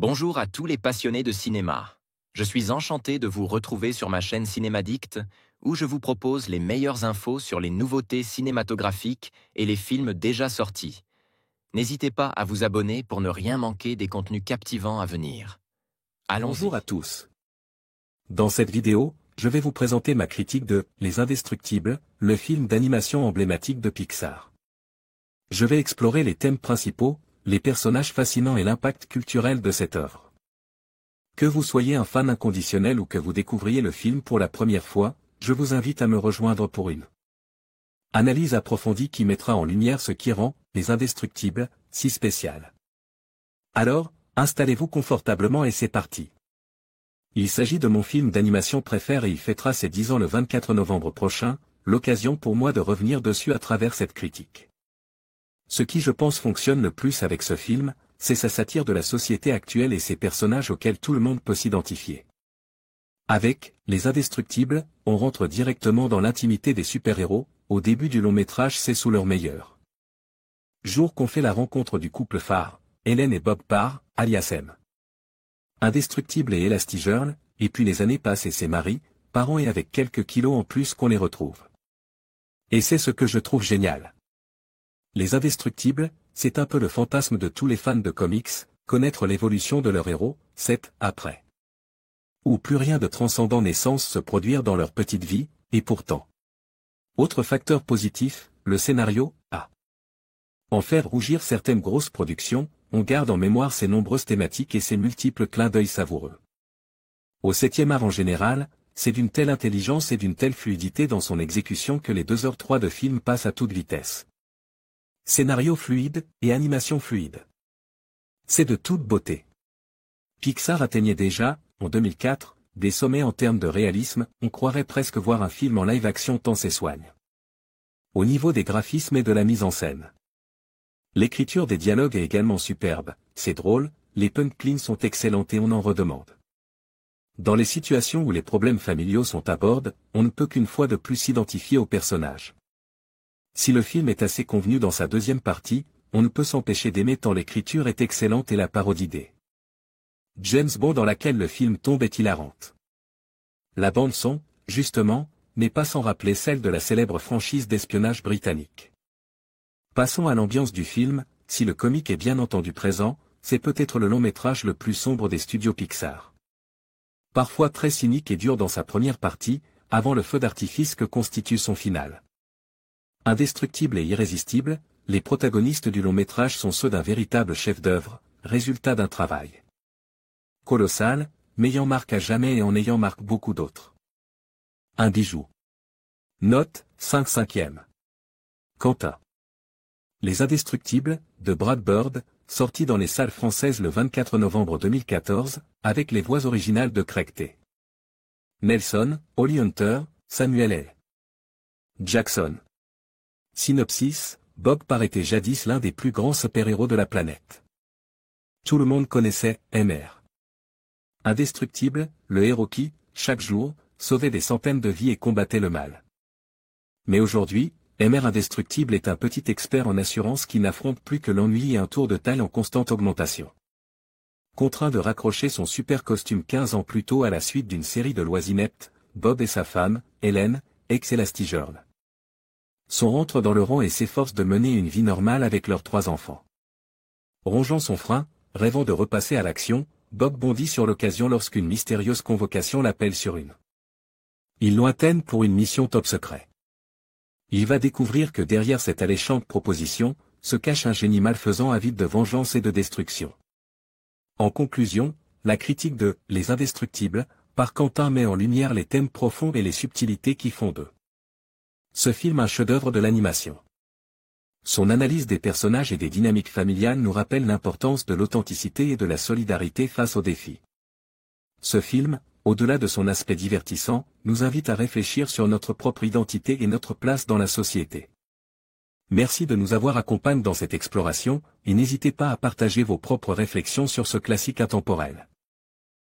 Bonjour à tous les passionnés de cinéma. Je suis enchanté de vous retrouver sur ma chaîne Cinémadicte, où je vous propose les meilleures infos sur les nouveautés cinématographiques et les films déjà sortis. N'hésitez pas à vous abonner pour ne rien manquer des contenus captivants à venir. Bonjour à Allons-y. tous. Dans cette vidéo, je vais vous présenter ma critique de Les Indestructibles, le film d'animation emblématique de Pixar. Je vais explorer les thèmes principaux, les personnages fascinants et l'impact culturel de cette œuvre. Que vous soyez un fan inconditionnel ou que vous découvriez le film pour la première fois, je vous invite à me rejoindre pour une analyse approfondie qui mettra en lumière ce qui rend Les Indestructibles si spécial. Alors, installez-vous confortablement et c'est parti. Il s'agit de mon film d'animation préféré et il fêtera ses 10 ans le 24 novembre prochain, l'occasion pour moi de revenir dessus à travers cette critique. Ce qui je pense fonctionne le plus avec ce film, c'est sa satire de la société actuelle et ses personnages auxquels tout le monde peut s'identifier. Avec Les Indestructibles, on rentre directement dans l'intimité des super-héros, au début du long métrage c'est sous leur meilleur jour qu'on fait la rencontre du couple phare, Hélène et Bob Parr, alias M. Indestructible et Elastigirl, et puis les années passent et c'est Marie, parents et avec quelques kilos en plus qu'on les retrouve. Et c'est ce que je trouve génial. Les Indestructibles, c'est un peu le fantasme de tous les fans de comics, connaître l'évolution de leur héros, 7 après. Où plus rien de transcendant n'est censé se produire dans leur petite vie, et pourtant. Autre facteur positif, le scénario, en faire rougir certaines grosses productions, on garde en mémoire ses nombreuses thématiques et ses multiples clins d'œil savoureux. Au 7e art en général, c'est d'une telle intelligence et d'une telle fluidité dans son exécution que les 2h03 de film passent à toute vitesse. Scénario fluide et animation fluide. C'est de toute beauté. Pixar atteignait déjà, en 2004, des sommets en termes de réalisme, on croirait presque voir un film en live-action tant c'est soigne. Au niveau des graphismes et de la mise en scène. L'écriture des dialogues est également superbe, c'est drôle, les punchlines sont excellentes et on en redemande. Dans les situations où les problèmes familiaux sont à bord, on ne peut qu'une fois de plus s'identifier aux personnages. Si le film est assez convenu dans sa deuxième partie, on ne peut s'empêcher d'aimer tant l'écriture est excellente et la parodie des James Bond dans laquelle le film tombe est hilarante. La bande-son, justement, n'est pas sans rappeler celle de la célèbre franchise d'espionnage britannique. Passons à l'ambiance du film, si le comique est bien entendu présent, c'est peut-être le long-métrage le plus sombre des studios Pixar. Parfois très cynique et dur dans sa première partie, avant le feu d'artifice que constitue son final. Indestructible et irrésistible, les protagonistes du long-métrage sont ceux d'un véritable chef-d'œuvre, résultat d'un travail colossal, m'ayant marqué à jamais et en ayant marqué beaucoup d'autres. Un bijou. Note, 5/5. Quentin. Les Indestructibles, de Brad Bird, sorti dans les salles françaises le 24 novembre 2014, avec les voix originales de Craig T. Nelson, Holly Hunter, Samuel L. Jackson. Synopsis, Bob Parr était jadis l'un des plus grands super-héros de la planète. Tout le monde connaissait Mr. Indestructible, le héros qui, chaque jour, sauvait des centaines de vies et combattait le mal. Mais aujourd'hui, Mr. Indestructible est un petit expert en assurance qui n'affronte plus que l'ennui et un tour de taille en constante augmentation. Contraint de raccrocher son super costume 15 ans plus tôt à la suite d'une série de lois ineptes, Bob et sa femme, Hélène, ex-Elastigirl, rentrent dans le rang et s'efforcent de mener une vie normale avec leurs 3 enfants. Rongeant son frein, rêvant de repasser à l'action, Bob bondit sur l'occasion lorsqu'une mystérieuse convocation l'appelle sur une île lointaine pour une mission top secret. Il va découvrir que derrière cette alléchante proposition, se cache un génie malfaisant avide de vengeance et de destruction. En conclusion, la critique de Les Indestructibles, par Quentin met en lumière les thèmes profonds et les subtilités qui font de ce film un chef-d'œuvre de l'animation. Son analyse des personnages et des dynamiques familiales nous rappelle l'importance de l'authenticité et de la solidarité face aux défis. Ce film, au-delà de son aspect divertissant, nous invite à réfléchir sur notre propre identité et notre place dans la société. Merci de nous avoir accompagnés dans cette exploration, et n'hésitez pas à partager vos propres réflexions sur ce classique intemporel.